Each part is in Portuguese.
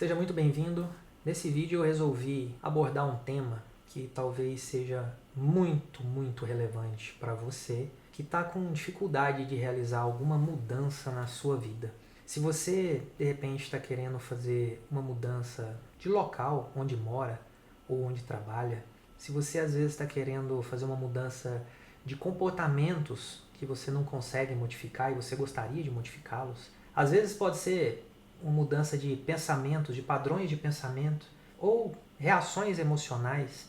Seja muito bem-vindo. Nesse vídeo eu resolvi abordar um tema que talvez seja muito relevante para você que está com dificuldade de realizar alguma mudança na sua vida. Se você, de repente, está querendo fazer uma mudança de local onde mora ou onde trabalha, se você às vezes está querendo fazer uma mudança de comportamentos que você não consegue modificar e você gostaria de modificá-los, às vezes pode ser uma mudança de pensamentos, de padrões de pensamento ou reações emocionais.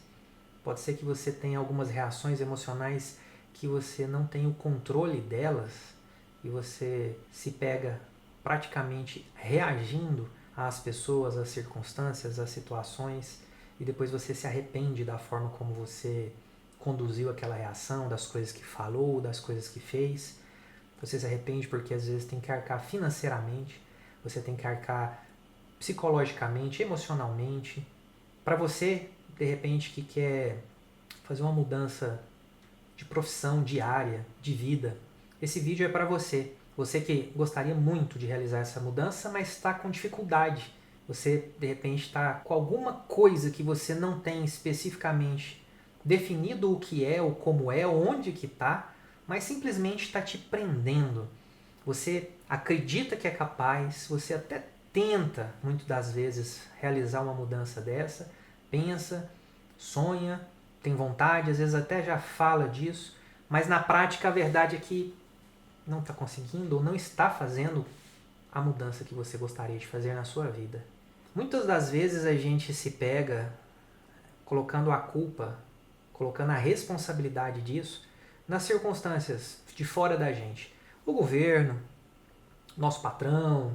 Pode ser que você tenha algumas reações emocionais que você não tem o controle delas e você se pega praticamente reagindo às pessoas, às circunstâncias, às situações e depois você se arrepende da forma como você conduziu aquela reação, das coisas que falou, das coisas que fez. Você se arrepende porque às vezes tem que arcar financeiramente, você tem que arcar psicologicamente, emocionalmente. Para você, de repente, que quer fazer uma mudança de profissão diária, de vida, esse vídeo é para você. Você que gostaria muito de realizar essa mudança, mas está com dificuldade. Você, de repente, está com alguma coisa que você não tem especificamente definido o que é, ou como é, onde que está, mas simplesmente está te prendendo. Você acredita que é capaz, você até tenta, muitas das vezes, realizar uma mudança dessa, pensa, sonha, tem vontade, às vezes até já fala disso, mas na prática a verdade é que não está conseguindo ou não está fazendo a mudança que você gostaria de fazer na sua vida. Muitas das vezes a gente se pega colocando a culpa, colocando a responsabilidade disso nas circunstâncias de fora da gente. O governo, nosso patrão,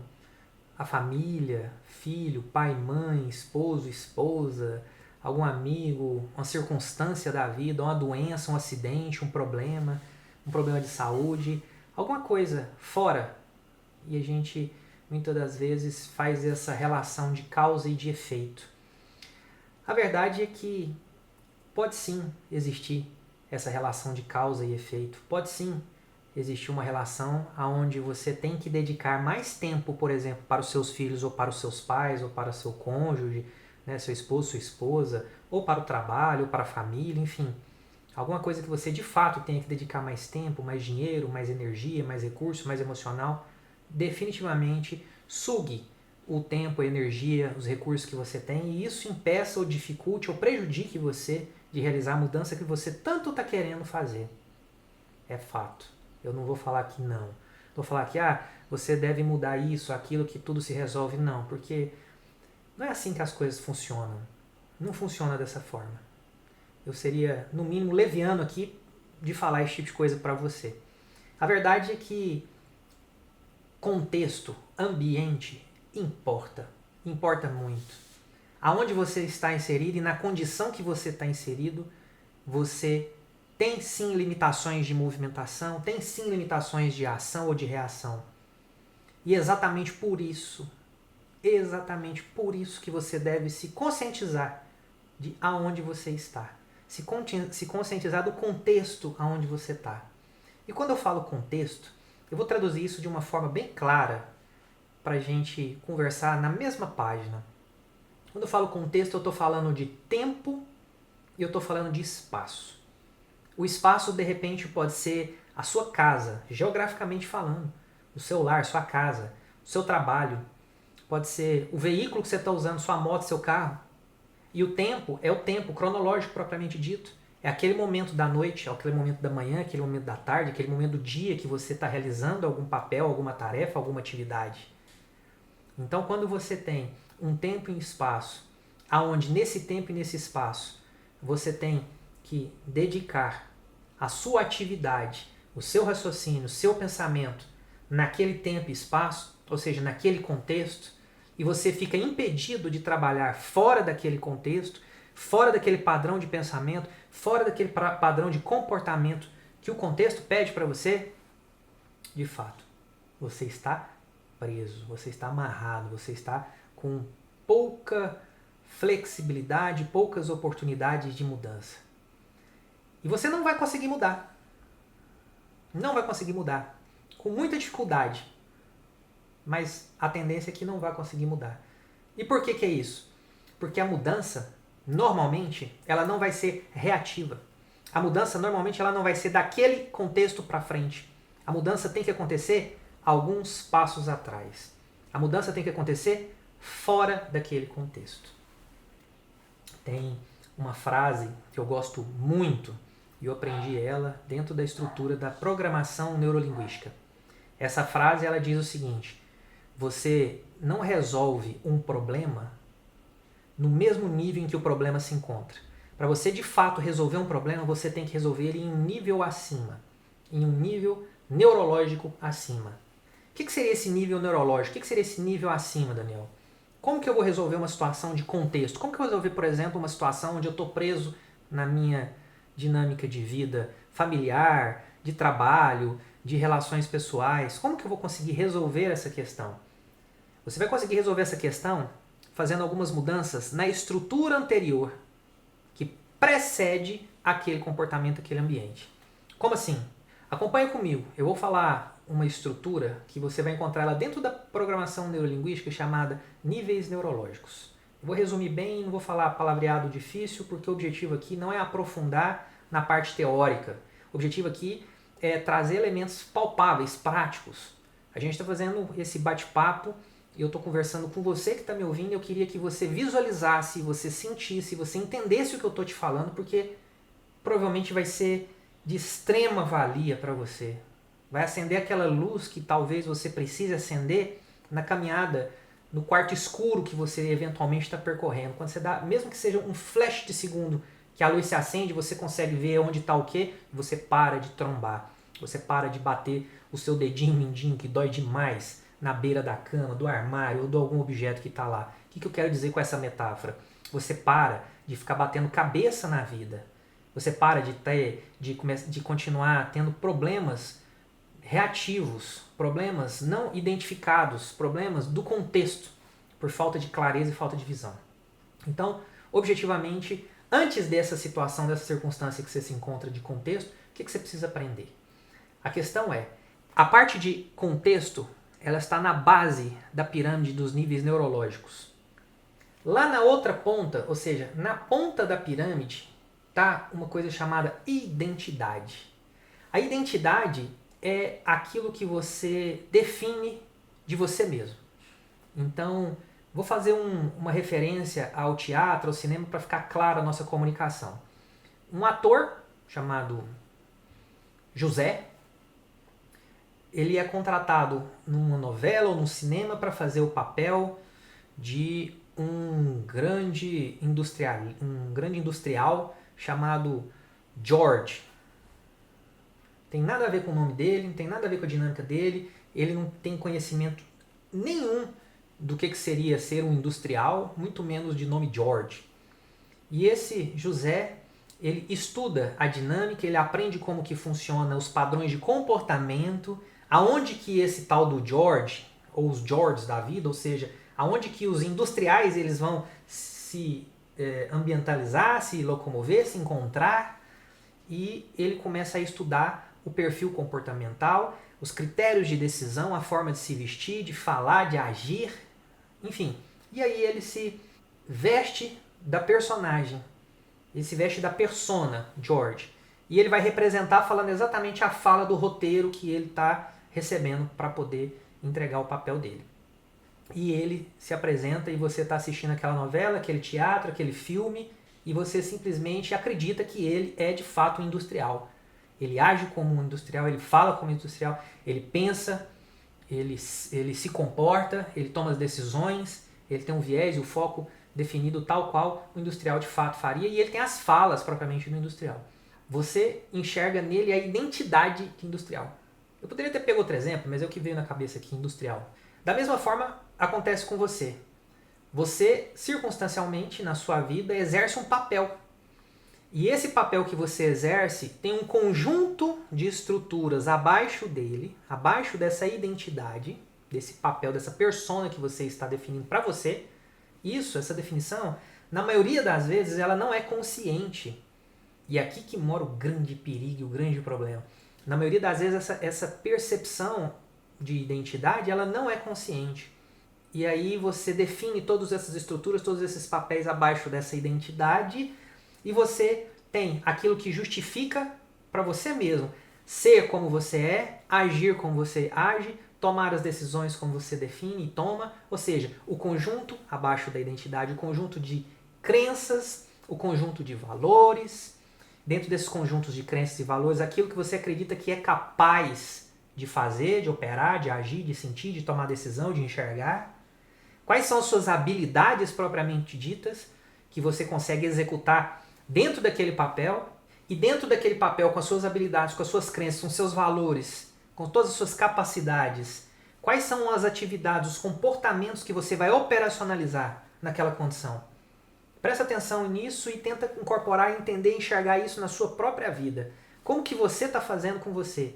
a família, filho, pai, mãe, esposo, esposa, algum amigo, uma circunstância da vida, uma doença, um acidente, um problema de saúde, alguma coisa fora. E a gente muitas das vezes faz essa relação de causa e de efeito. A verdade é que pode sim existir essa relação de causa e efeito. Pode sim existir uma relação onde você tem que dedicar mais tempo, por exemplo, para os seus filhos, ou para os seus pais, ou para o seu cônjuge, né, seu esposo, sua esposa, ou para o trabalho, ou para a família, enfim. Alguma coisa que você de fato tenha que dedicar mais tempo, mais dinheiro, mais energia, mais recurso, mais emocional, definitivamente sugue o tempo, a energia, os recursos que você tem e isso impeça ou dificulte ou prejudique você de realizar a mudança que você tanto está querendo fazer. É fato. Eu não vou falar que não. Vou falar que você deve mudar isso, aquilo, que tudo se resolve. Não, porque não é assim que as coisas funcionam. Não funciona dessa forma. Eu seria, no mínimo, leviano aqui de falar esse tipo de coisa para você. A verdade é que contexto, ambiente, importa muito. Aonde você está inserido e na condição que você está inserido, você tem sim limitações de movimentação, tem sim limitações de ação ou de reação. E exatamente por isso que você deve se conscientizar de aonde você está. Se conscientizar do contexto aonde você está. E quando eu falo contexto, eu vou traduzir isso de uma forma bem clara para a gente conversar na mesma página. Quando eu falo contexto, eu estou falando de tempo e eu estou falando de espaço. O espaço, de repente, pode ser a sua casa, geograficamente falando, o seu lar, sua casa, o seu trabalho. Pode ser o veículo que você está usando, sua moto, seu carro. E o tempo é o tempo cronológico propriamente dito. É aquele momento da noite, é aquele momento da manhã, aquele momento da tarde, aquele momento do dia que você está realizando algum papel, alguma tarefa, alguma atividade. Então, quando você tem um tempo e espaço, aonde nesse tempo e nesse espaço você tem que dedicar a sua atividade, o seu raciocínio, o seu pensamento naquele tempo e espaço, ou seja, naquele contexto, e você fica impedido de trabalhar fora daquele contexto, fora daquele padrão de pensamento, fora daquele padrão de comportamento que o contexto pede para você, de fato, você está preso, você está amarrado, você está com pouca flexibilidade, poucas oportunidades de mudança. E você não vai conseguir mudar. Não vai conseguir mudar. Com muita dificuldade. Mas a tendência é que não vai conseguir mudar. E por que é isso? Porque a mudança, normalmente, ela não vai ser reativa. A mudança, normalmente, ela não vai ser daquele contexto para frente. A mudança tem que acontecer alguns passos atrás. A mudança tem que acontecer fora daquele contexto. Tem uma frase que eu gosto muito e eu aprendi ela dentro da estrutura da programação neurolinguística. Essa frase ela diz o seguinte: você não resolve um problema no mesmo nível em que o problema se encontra. Para você de fato resolver um problema, você tem que resolver ele em um nível acima, em um nível neurológico acima. O que seria esse nível neurológico? O que seria esse nível acima, Daniel? Como que eu vou resolver uma situação de contexto? Como que eu vou resolver, por exemplo, uma situação onde eu estou preso na minha dinâmica de vida familiar, de trabalho, de relações pessoais? Como que eu vou conseguir resolver essa questão? Você vai conseguir resolver essa questão fazendo algumas mudanças na estrutura anterior que precede aquele comportamento, aquele ambiente. Como assim? Acompanhe comigo. Eu vou falar uma estrutura que você vai encontrar ela dentro da programação neurolinguística chamada níveis neurológicos. Eu vou resumir bem, não vou falar palavreado difícil, porque o objetivo aqui não é aprofundar na parte teórica. O objetivo aqui é trazer elementos palpáveis, práticos. A gente está fazendo esse bate-papo e eu estou conversando com você que está me ouvindo. Eu queria que você visualizasse, você sentisse, você entendesse o que eu estou te falando, porque provavelmente vai ser de extrema valia para você. Vai acender aquela luz que talvez você precise acender na caminhada, no quarto escuro que você eventualmente está percorrendo. Quando você dá, mesmo que seja um flash de segundo que a luz se acende, você consegue ver onde está o quê, e você para de trombar. Você para de bater o seu dedinho mindinho que dói demais na beira da cama, do armário ou de algum objeto que está lá. O que eu quero dizer com essa metáfora? Você para de ficar batendo cabeça na vida. Você para de continuar tendo problemas reativos, problemas não identificados, problemas do contexto, por falta de clareza e falta de visão. Então, objetivamente, antes dessa situação, dessa circunstância que você se encontra de contexto, o que você precisa aprender? A questão é, a parte de contexto, ela está na base da pirâmide dos níveis neurológicos. Lá na outra ponta, ou seja, na ponta da pirâmide, está uma coisa chamada identidade. A identidade é aquilo que você define de você mesmo. Então, vou fazer uma referência ao teatro, ao cinema, para ficar clara a nossa comunicação. Um ator chamado José, ele é contratado numa novela ou num cinema para fazer o papel de um grande industrial chamado George. Tem nada a ver com o nome dele, não tem nada a ver com a dinâmica dele, ele não tem conhecimento nenhum do que seria ser um industrial, muito menos de nome George. E esse José, ele estuda a dinâmica, ele aprende como que funciona os padrões de comportamento, aonde que esse tal do George, ou os Georges da vida, ou seja, aonde que os industriais eles vão se ambientalizar, se locomover, se encontrar, e ele começa a estudar o perfil comportamental, os critérios de decisão, a forma de se vestir, de falar, de agir, enfim. E aí ele se veste da personagem, ele se veste da persona, George. E ele vai representar falando exatamente a fala do roteiro que ele está recebendo para poder entregar o papel dele. E ele se apresenta e você está assistindo aquela novela, aquele teatro, aquele filme, e você simplesmente acredita que ele é de fato um industrial. Ele age como um industrial, ele fala como um industrial, ele pensa, ele se comporta, ele toma as decisões, ele tem um viés e o foco definido tal qual o industrial de fato faria, e ele tem as falas propriamente do industrial. Você enxerga nele a identidade de industrial. Eu poderia ter pego outro exemplo, mas é o que veio na cabeça aqui, industrial. Da mesma forma, acontece com você. Você, circunstancialmente, na sua vida, exerce um papel. E esse papel que você exerce tem um conjunto de estruturas abaixo dele, abaixo dessa identidade, desse papel, dessa persona que você está definindo para você. Isso, essa definição, na maioria das vezes, ela não é consciente. E é aqui que mora o grande perigo, o grande problema. Na maioria das vezes, essa percepção de identidade, ela não é consciente. E aí você define todas essas estruturas, todos esses papéis abaixo dessa identidade e você tem aquilo que justifica para você mesmo ser como você é, agir como você age, tomar as decisões como você define e toma, ou seja, o conjunto abaixo da identidade, o conjunto de crenças, o conjunto de valores, dentro desses conjuntos de crenças e valores, aquilo que você acredita que é capaz de fazer, de operar, de agir, de sentir, de tomar decisão, de enxergar. Quais são as suas habilidades propriamente ditas que você consegue executar dentro daquele papel e dentro daquele papel com as suas habilidades, com as suas crenças, com os seus valores, com todas as suas capacidades. Quais são as atividades, os comportamentos que você vai operacionalizar naquela condição? Presta atenção nisso e tenta incorporar, entender e enxergar isso na sua própria vida. Como que você está fazendo com você?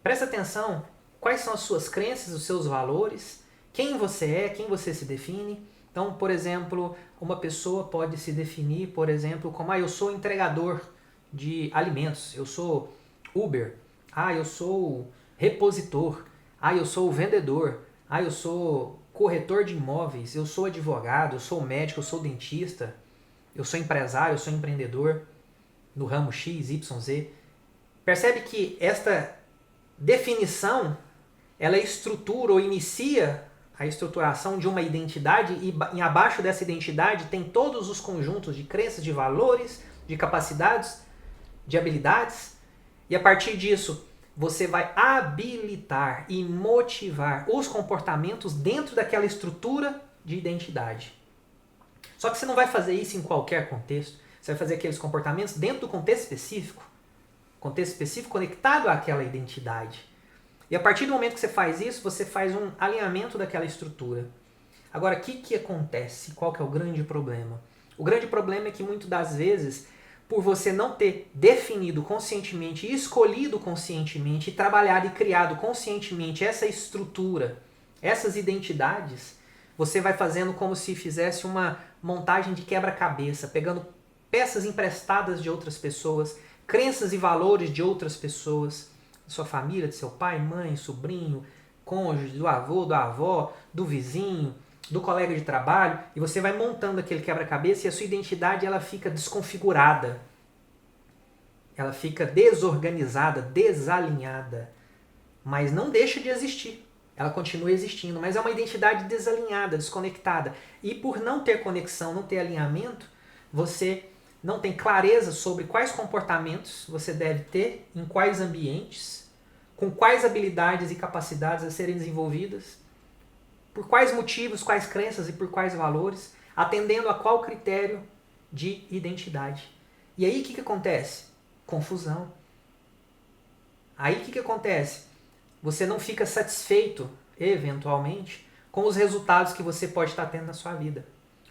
Presta atenção quais são as suas crenças, os seus valores, quem você é, quem você se define. Então, por exemplo, uma pessoa pode se definir, por exemplo, como eu sou entregador de alimentos, eu sou Uber, eu sou repositor, eu sou vendedor, eu sou corretor de imóveis, eu sou advogado, eu sou médico, eu sou dentista, eu sou empresário, eu sou empreendedor no ramo X, Y, Z. Percebe que esta definição, ela estrutura ou inicia a estruturação de uma identidade e abaixo dessa identidade tem todos os conjuntos de crenças, de valores, de capacidades, de habilidades. E a partir disso, você vai habilitar e motivar os comportamentos dentro daquela estrutura de identidade. Só que você não vai fazer isso em qualquer contexto. Você vai fazer aqueles comportamentos dentro do contexto específico conectado àquela identidade. E a partir do momento que você faz isso, você faz um alinhamento daquela estrutura. Agora, o que acontece? Qual que é o grande problema? O grande problema é que muitas das vezes, por você não ter definido conscientemente, escolhido conscientemente, trabalhado e criado conscientemente essa estrutura, essas identidades, você vai fazendo como se fizesse uma montagem de quebra-cabeça, pegando peças emprestadas de outras pessoas, crenças e valores de outras pessoas, da sua família, de seu pai, mãe, sobrinho, cônjuge, do avô, da avó, do vizinho, do colega de trabalho, e você vai montando aquele quebra-cabeça e a sua identidade ela fica desconfigurada. Ela fica desorganizada, desalinhada. Mas não deixa de existir. Ela continua existindo, mas é uma identidade desalinhada, desconectada. E por não ter conexão, não ter alinhamento, você não tem clareza sobre quais comportamentos você deve ter, em quais ambientes, com quais habilidades e capacidades a serem desenvolvidas, por quais motivos, quais crenças e por quais valores, atendendo a qual critério de identidade. E aí o que acontece? Confusão. Aí o que acontece? Você não fica satisfeito, eventualmente, com os resultados que você pode estar tendo na sua vida.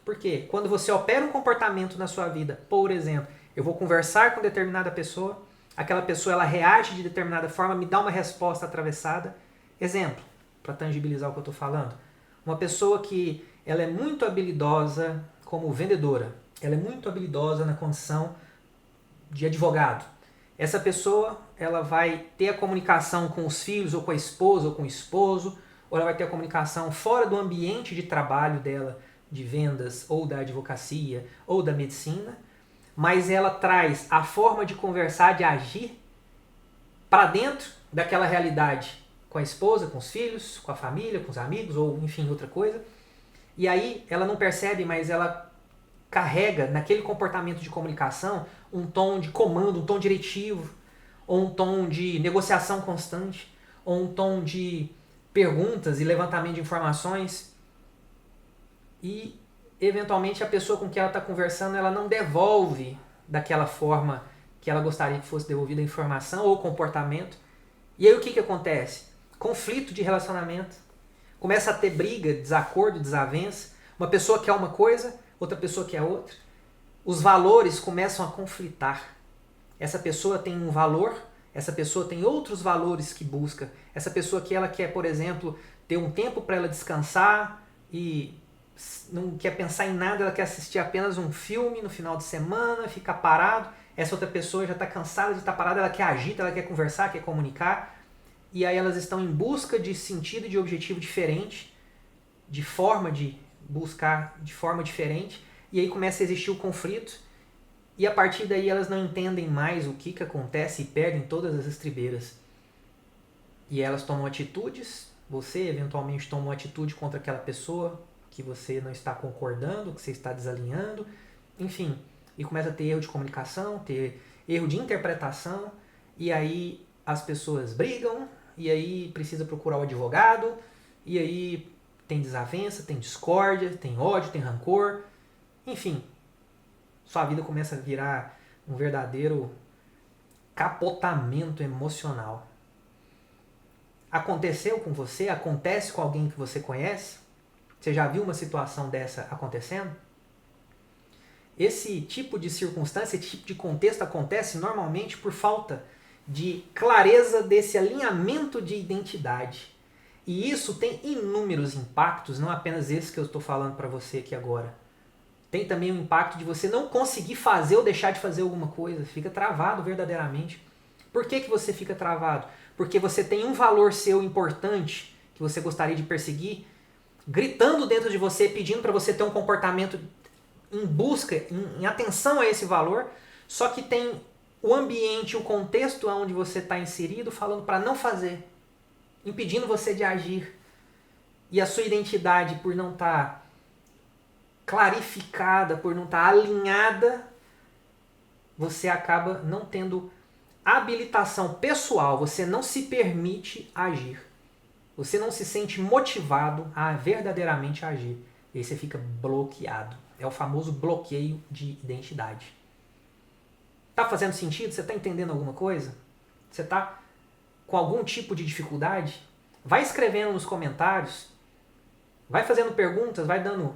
Por quê? Quando você opera um comportamento na sua vida, por exemplo, eu vou conversar com determinada pessoa, aquela pessoa ela reage de determinada forma, me dá uma resposta atravessada. Exemplo, para tangibilizar o que eu estou falando. Uma pessoa que ela é muito habilidosa como vendedora, ela é muito habilidosa na condição de advogado. Essa pessoa ela vai ter a comunicação com os filhos, ou com a esposa, ou com o esposo, ou ela vai ter a comunicação fora do ambiente de trabalho dela, de vendas, ou da advocacia, ou da medicina, mas ela traz a forma de conversar, de agir, para dentro daquela realidade, com a esposa, com os filhos, com a família, com os amigos, ou enfim, outra coisa. E aí ela não percebe, mas ela carrega naquele comportamento de comunicação um tom de comando, um tom diretivo, ou um tom de negociação constante, ou um tom de perguntas e levantamento de informações. E, eventualmente, a pessoa com quem ela está conversando, ela não devolve daquela forma que ela gostaria que fosse devolvida a informação ou comportamento. E aí o que acontece? Conflito de relacionamento. Começa a ter briga, desacordo, desavença. Uma pessoa quer uma coisa, outra pessoa quer outra. Os valores começam a conflitar. Essa pessoa tem um valor, essa pessoa tem outros valores que busca. Essa pessoa que ela quer, por exemplo, ter um tempo para ela descansar e não quer pensar em nada, ela quer assistir apenas um filme no final de semana, ficar parado. Essa outra pessoa já está cansada de estar parada, ela quer agir, ela quer conversar, quer comunicar. E aí elas estão em busca de sentido e de objetivo diferente, de forma de buscar de forma diferente, e aí começa a existir o conflito, e a partir daí elas não entendem mais o que acontece e perdem todas as estribeiras. E elas tomam atitudes, você eventualmente toma uma atitude contra aquela pessoa que você não está concordando, que você está desalinhando, enfim, e começa a ter erro de comunicação, ter erro de interpretação, e aí as pessoas brigam, e aí precisa procurar o advogado, e aí tem desavença, tem discórdia, tem ódio, tem rancor, enfim, sua vida começa a virar um verdadeiro capotamento emocional. Aconteceu com você? Acontece com alguém que você conhece? Você já viu uma situação dessa acontecendo? Esse tipo de circunstância, esse tipo de contexto acontece normalmente por falta de clareza desse alinhamento de identidade. E isso tem inúmeros impactos, não apenas esse que eu estou falando para você aqui agora. Tem também o impacto de você não conseguir fazer ou deixar de fazer alguma coisa. Fica travado verdadeiramente. Por que você fica travado? Porque você tem um valor seu importante que você gostaria de perseguir, gritando dentro de você, pedindo para você ter um comportamento em busca, em atenção a esse valor, só que tem o ambiente, o contexto onde você está inserido falando para não fazer, impedindo você de agir. E a sua identidade, por não estar clarificada, por não estar alinhada, você acaba não tendo habilitação pessoal, você não se permite agir. Você não se sente motivado a verdadeiramente agir. E aí você fica bloqueado. É o famoso bloqueio de identidade. Tá fazendo sentido? Você está entendendo alguma coisa? Você está com algum tipo de dificuldade? Vai escrevendo nos comentários. Vai fazendo perguntas, vai dando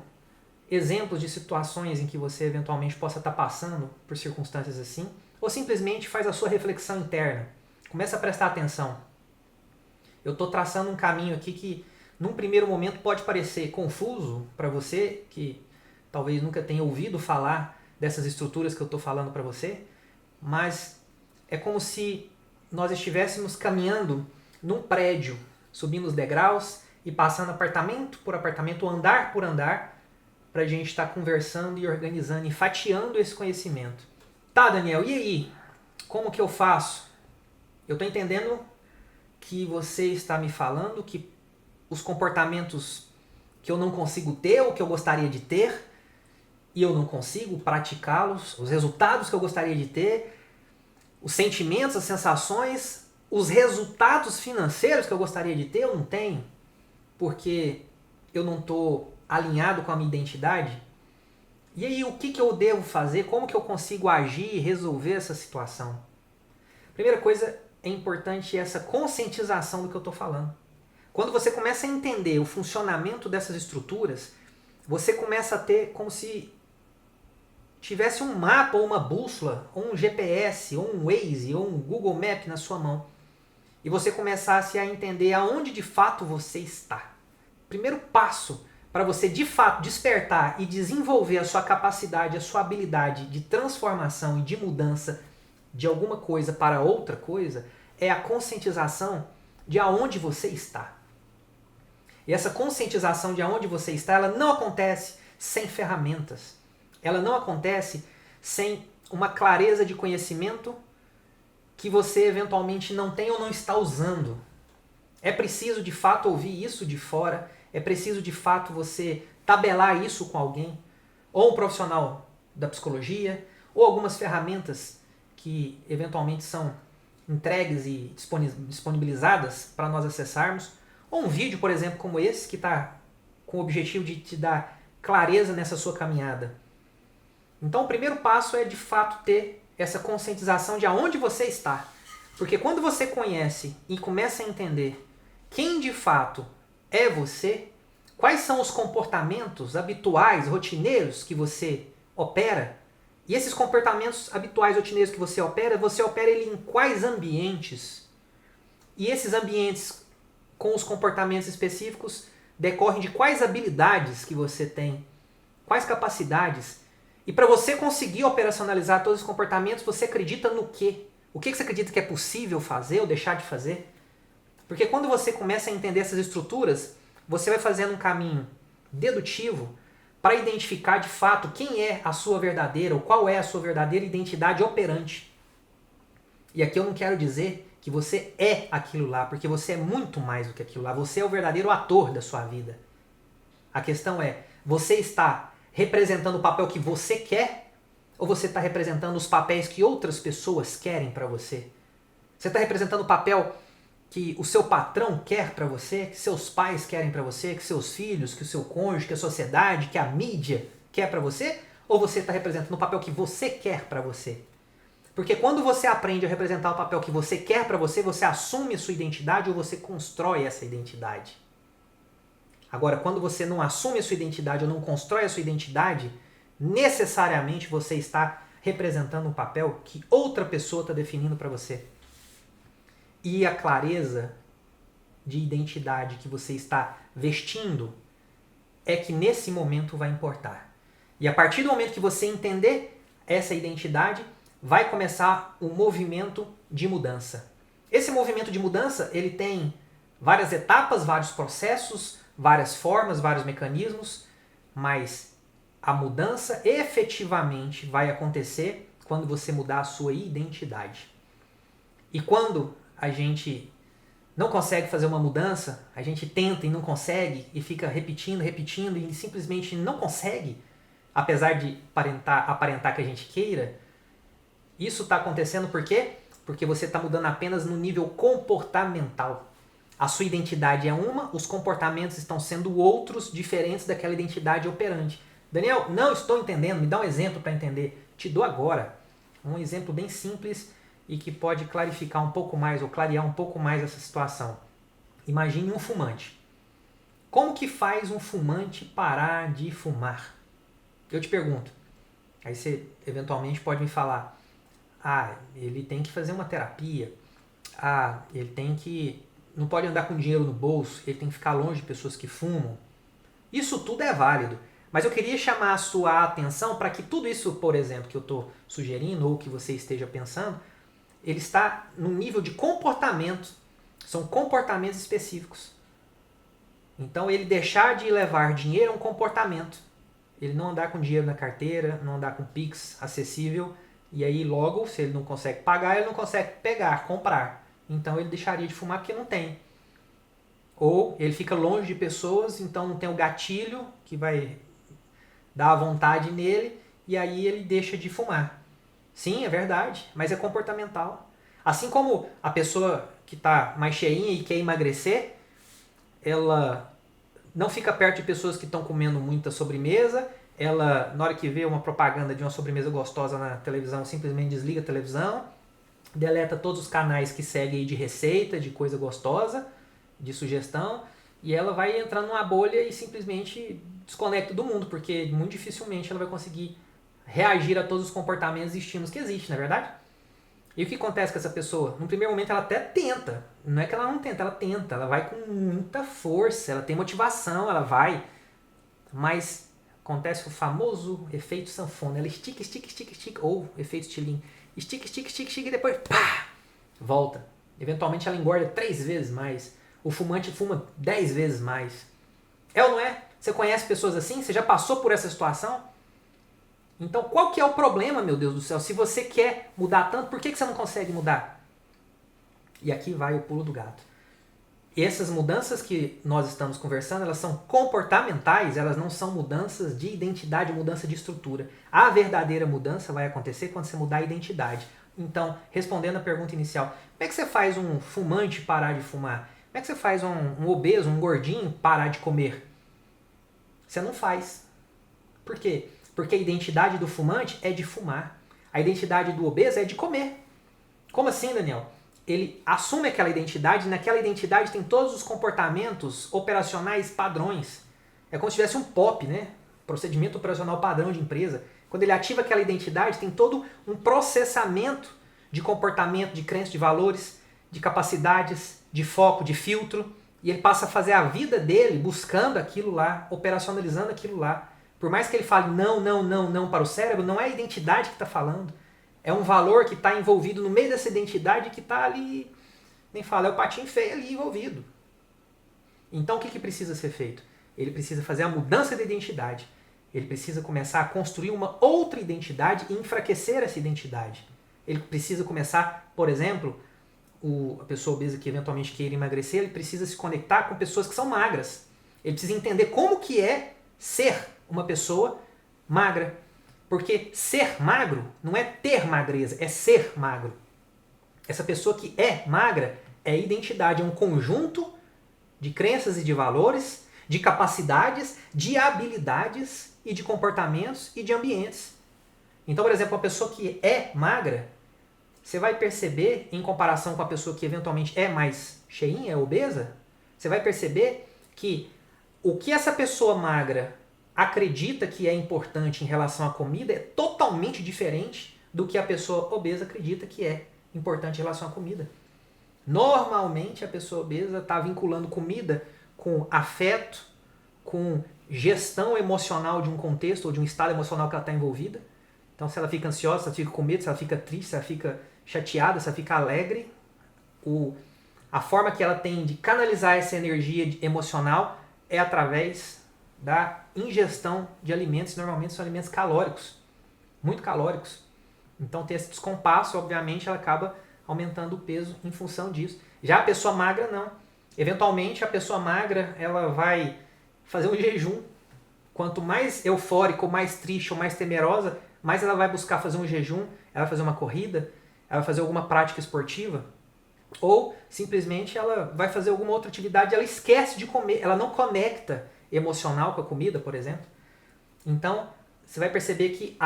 exemplos de situações em que você eventualmente possa estar passando por circunstâncias assim. Ou simplesmente faz a sua reflexão interna. Começa a prestar atenção. Eu estou traçando um caminho aqui que, num primeiro momento, pode parecer confuso para você, que talvez nunca tenha ouvido falar dessas estruturas que eu estou falando para você, mas é como se nós estivéssemos caminhando num prédio, subindo os degraus e passando apartamento por apartamento, andar por andar, para a gente estar conversando e organizando e fatiando esse conhecimento. Tá, Daniel, e aí? Como que eu faço? Eu estou entendendo que você está me falando que os comportamentos que eu não consigo ter ou que eu gostaria de ter e eu não consigo praticá-los, os resultados que eu gostaria de ter, os sentimentos, as sensações, os resultados financeiros que eu gostaria de ter, eu não tenho, porque eu não estou alinhado com a minha identidade. E aí, o que eu devo fazer? Como que eu consigo agir e resolver essa situação? Primeira coisa, é importante essa conscientização do que eu estou falando. Quando você começa a entender o funcionamento dessas estruturas, você começa a ter como se tivesse um mapa ou uma bússola, ou um GPS, ou um Waze, ou um Google Map na sua mão. E você começasse a entender aonde de fato você está. Primeiro passo para você de fato despertar e desenvolver a sua capacidade, a sua habilidade de transformação e de mudança de alguma coisa para outra coisa, é a conscientização de aonde você está. E essa conscientização de aonde você está, ela não acontece sem ferramentas. Ela não acontece sem uma clareza de conhecimento que você eventualmente não tem ou não está usando. É preciso de fato ouvir isso de fora, é preciso de fato você tabelar isso com alguém, ou um profissional da psicologia, ou algumas ferramentas que eventualmente são entregues e disponibilizadas para nós acessarmos, ou um vídeo, por exemplo, como esse, que está com o objetivo de te dar clareza nessa sua caminhada. Então o primeiro passo é de fato ter essa conscientização de aonde você está. Porque quando você conhece e começa a entender quem de fato é você, quais são os comportamentos habituais, rotineiros que você opera, e esses comportamentos habituais, rotineiros que você opera ele em quais ambientes? E esses ambientes com os comportamentos específicos decorrem de quais habilidades que você tem, quais capacidades. E para você conseguir operacionalizar todos os comportamentos, você acredita no quê? O que você acredita que é possível fazer ou deixar de fazer? Porque quando você começa a entender essas estruturas, você vai fazendo um caminho dedutivo para identificar de fato quem é a sua verdadeira ou qual é a sua verdadeira identidade operante. E aqui eu não quero dizer que você é aquilo lá, porque você é muito mais do que aquilo lá. Você é o verdadeiro ator da sua vida. A questão é, você está representando o papel que você quer ou você está representando os papéis que outras pessoas querem para você? Você está representando o papel que o seu patrão quer para você, que seus pais querem para você, que seus filhos, que o seu cônjuge, que a sociedade, que a mídia quer para você? Ou você está representando o papel que você quer para você? Porque quando você aprende a representar o papel que você quer para você, você assume a sua identidade ou você constrói essa identidade. Agora, quando você não assume a sua identidade ou não constrói a sua identidade, necessariamente você está representando um papel que outra pessoa está definindo para você. E a clareza de identidade que você está vestindo é que nesse momento vai importar. E a partir do momento que você entender essa identidade, vai começar um movimento de mudança. Esse movimento de mudança, ele tem várias etapas, vários processos, várias formas, vários mecanismos, mas a mudança efetivamente vai acontecer quando você mudar a sua identidade. E quando a gente não consegue fazer uma mudança, a gente tenta e não consegue, e fica repetindo e simplesmente não consegue, apesar de aparentar que a gente queira, isso está acontecendo por quê? Porque você está mudando apenas no nível comportamental. A sua identidade é uma, os comportamentos estão sendo outros, diferentes daquela identidade operante. Daniel, não estou entendendo, me dá um exemplo para entender. Te dou agora um exemplo bem simples e que pode clarificar um pouco mais ou clarear um pouco mais essa situação. Imagine um fumante. Como que faz um fumante parar de fumar? Eu te pergunto. Aí você eventualmente pode me falar, ele tem que fazer uma terapia, ele tem que... não pode andar com dinheiro no bolso, ele tem que ficar longe de pessoas que fumam. Isso tudo é válido, mas eu queria chamar a sua atenção para que tudo isso, por exemplo, que eu estou sugerindo ou que você esteja pensando, ele está no nível de comportamento. São comportamentos específicos. Então ele deixar de levar dinheiro é um comportamento. Ele não andar com dinheiro na carteira, não andar com Pix acessível, e aí logo, se ele não consegue pagar, ele não consegue pegar, comprar. Então ele deixaria de fumar porque não tem. Ou ele fica longe de pessoas, então não tem o gatilho que vai dar a vontade nele, e aí ele deixa de fumar. Sim, é verdade, mas é comportamental. Assim como a pessoa que está mais cheinha e quer emagrecer, ela não fica perto de pessoas que estão comendo muita sobremesa, ela, na hora que vê uma propaganda de uma sobremesa gostosa na televisão, simplesmente desliga a televisão, deleta todos os canais que seguem aí de receita, de coisa gostosa, de sugestão, e ela vai entrando numa bolha e simplesmente desconecta do mundo, porque muito dificilmente ela vai conseguir reagir a todos os comportamentos e estímulos que existem, não é verdade? E o que acontece com essa pessoa? No primeiro momento ela até tenta, não é que ela não tenta, ela tenta, ela vai com muita força, ela tem motivação, ela vai, mas acontece o famoso efeito sanfona, ela estica, ou efeito estilingue, estica, e depois pá, volta. Eventualmente ela engorda 3 vezes mais, o fumante fuma 10 vezes mais. É ou não é? Você conhece pessoas assim? Você já passou por essa situação? Então qual que é o problema, meu Deus do céu? Se você quer mudar tanto, por que você não consegue mudar? E aqui vai o pulo do gato. Essas mudanças que nós estamos conversando, elas são comportamentais, elas não são mudanças de identidade, mudança de estrutura. A verdadeira mudança vai acontecer quando você mudar a identidade. Então, respondendo a pergunta inicial, como é que você faz um fumante parar de fumar? Como é que você faz um obeso, um gordinho parar de comer? Você não faz. Por quê? Porque a identidade do fumante é de fumar. A identidade do obeso é de comer. Como assim, Daniel? Ele assume aquela identidade, e naquela identidade tem todos os comportamentos operacionais padrões. É como se tivesse um POP, né? Procedimento operacional padrão de empresa. Quando ele ativa aquela identidade, tem todo um processamento de comportamento, de crenças, de valores, de capacidades, de foco, de filtro, e ele passa a fazer a vida dele buscando aquilo lá, operacionalizando aquilo lá. Por mais que ele fale não para o cérebro, não é a identidade que está falando. É um valor que está envolvido no meio dessa identidade que está ali, nem fala, é o patinho feio ali envolvido. Então o que precisa ser feito? ele precisa fazer a mudança de identidade. Ele precisa começar a construir uma outra identidade e enfraquecer essa identidade. Ele precisa começar, por exemplo, a pessoa obesa que eventualmente queira emagrecer, ele precisa se conectar com pessoas que são magras. Ele precisa entender como que é ser uma pessoa magra. Porque ser magro não é ter magreza, é ser magro. Essa pessoa que é magra é identidade, é um conjunto de crenças e de valores, de capacidades, de habilidades e de comportamentos e de ambientes. Então, por exemplo, uma pessoa que é magra, você vai perceber, em comparação com a pessoa que eventualmente é mais cheinha, é obesa, você vai perceber que o que essa pessoa magra acredita que é importante em relação à comida é totalmente diferente do que a pessoa obesa acredita que é importante em relação à comida. Normalmente a pessoa obesa está vinculando comida com afeto, com gestão emocional de um contexto ou de um estado emocional que ela está envolvida. Então, se ela fica ansiosa, se ela fica com medo, se ela fica triste, se ela fica chateada, se ela fica alegre, a forma que ela tem de canalizar essa energia emocional é através da ingestão de alimentos, normalmente são alimentos calóricos, muito calóricos. Então, tem esse descompasso, obviamente, ela acaba aumentando o peso em função disso. Já a pessoa magra, não. Eventualmente, a pessoa magra ela vai fazer um jejum. Quanto mais eufórica, ou mais triste, ou mais temerosa, mais ela vai buscar fazer um jejum, ela vai fazer uma corrida, ela vai fazer alguma prática esportiva, ou simplesmente ela vai fazer alguma outra atividade, ela esquece de comer, ela não conecta emocional com a comida, por exemplo. Então, você vai perceber que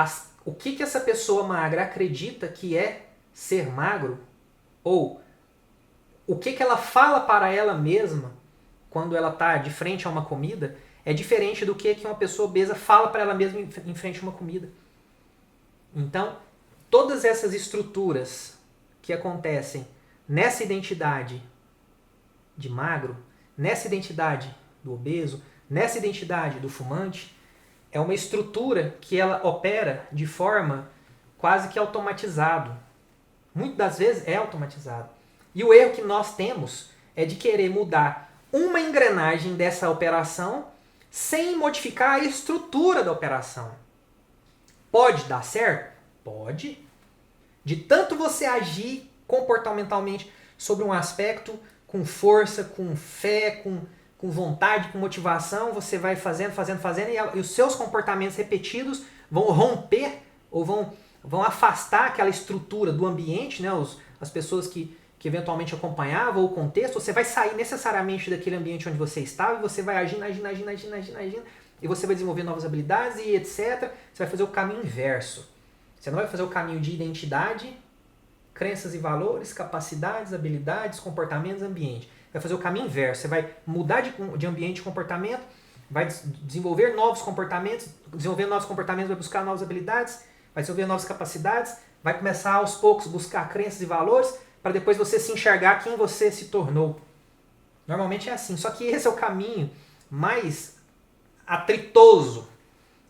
o que essa pessoa magra acredita que é ser magro, ou o que ela fala para ela mesma quando ela está de frente a uma comida, é diferente do que uma pessoa obesa fala para ela mesma em frente a uma comida. Então, todas essas estruturas que acontecem nessa identidade de magro, nessa identidade do obeso, nessa identidade do fumante, é uma estrutura que ela opera de forma quase que automatizado. Muitas das vezes é automatizado. E o erro que nós temos é de querer mudar uma engrenagem dessa operação sem modificar a estrutura da operação. Pode dar certo? Pode. De tanto você agir comportamentalmente sobre um aspecto com força, com fé, com vontade, com motivação, você vai fazendo, e os seus comportamentos repetidos vão romper ou vão afastar aquela estrutura do ambiente, né? As pessoas que eventualmente acompanhavam o contexto, você vai sair necessariamente daquele ambiente onde você estava e você vai agindo, e você vai desenvolver novas habilidades e etc. Você vai fazer o caminho inverso. Você não vai fazer o caminho de identidade, crenças e valores, capacidades, habilidades, comportamentos, ambiente. Vai fazer o caminho inverso. Você vai mudar de ambiente e comportamento, vai desenvolver novos comportamentos, vai buscar novas habilidades, vai desenvolver novas capacidades, vai começar aos poucos a buscar crenças e valores, para depois você se enxergar quem você se tornou. Normalmente é assim. Só que esse é o caminho mais atritoso.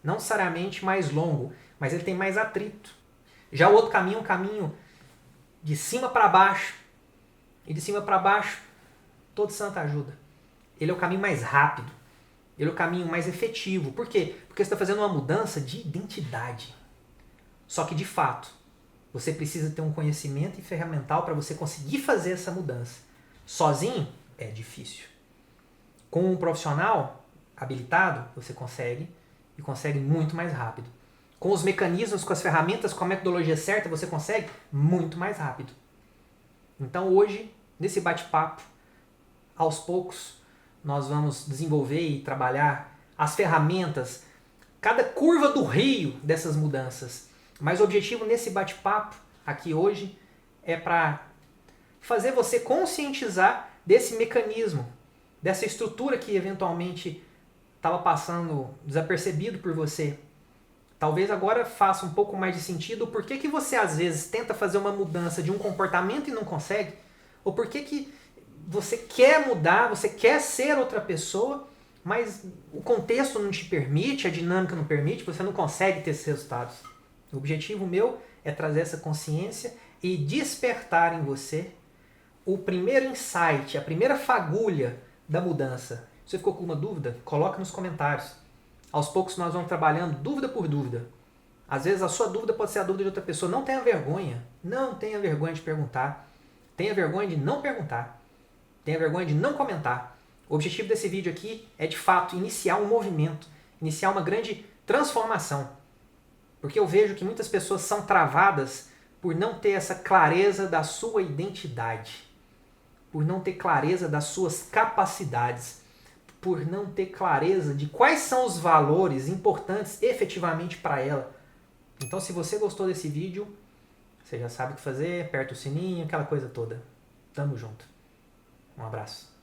Não necessariamente mais longo, mas ele tem mais atrito. Já o outro caminho é um caminho de cima para baixo. E de cima para baixo, todo santo ajuda. Ele é o caminho mais rápido. Ele é o caminho mais efetivo. Por quê? Porque você está fazendo uma mudança de identidade. Só que, de fato, você precisa ter um conhecimento e ferramental para você conseguir fazer essa mudança. Sozinho é difícil. Com um profissional habilitado, você consegue, e consegue muito mais rápido. Com os mecanismos, com as ferramentas, com a metodologia certa, você consegue muito mais rápido. Então hoje, nesse bate-papo, aos poucos, nós vamos desenvolver e trabalhar as ferramentas, cada curva do rio dessas mudanças. Mas o objetivo nesse bate-papo aqui hoje é para fazer você conscientizar desse mecanismo, dessa estrutura que eventualmente estava passando desapercebido por você. Talvez agora faça um pouco mais de sentido o porquê que você às vezes tenta fazer uma mudança de um comportamento e não consegue, ou porquê que você quer mudar, você quer ser outra pessoa, mas o contexto não te permite, a dinâmica não permite, você não consegue ter esses resultados. O objetivo meu é trazer essa consciência e despertar em você o primeiro insight, a primeira fagulha da mudança. Se você ficou com alguma dúvida, coloca nos comentários. Aos poucos nós vamos trabalhando dúvida por dúvida. Às vezes a sua dúvida pode ser a dúvida de outra pessoa. Não tenha vergonha. Não tenha vergonha de perguntar. Tenha vergonha de não perguntar. Tenha vergonha de não comentar. O objetivo desse vídeo aqui é, de fato, iniciar um movimento. Iniciar uma grande transformação. Porque eu vejo que muitas pessoas são travadas por não ter essa clareza da sua identidade. Por não ter clareza das suas capacidades. Por não ter clareza de quais são os valores importantes efetivamente para ela. Então, se você gostou desse vídeo, você já sabe o que fazer, aperta o sininho, aquela coisa toda. Tamo junto. Um abraço.